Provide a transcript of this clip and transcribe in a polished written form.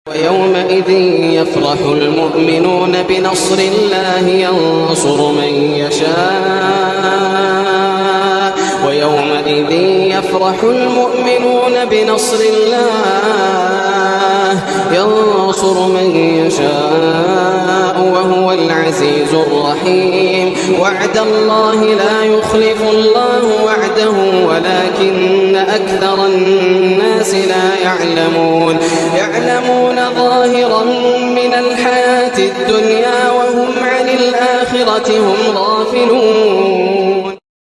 ويومئذ يفرح المؤمنون بنصر الله ينصر من يشاء ويومئذ يفرح المؤمنون بنصر الله ينصر من يشاء وهو العزيز الرحيم. وعد الله لا يخلف الله وعده ولكن أكثر الناس لا يعلمون ظاهرا من الحياة الدنيا وهم عن الآخرة هم غافلون.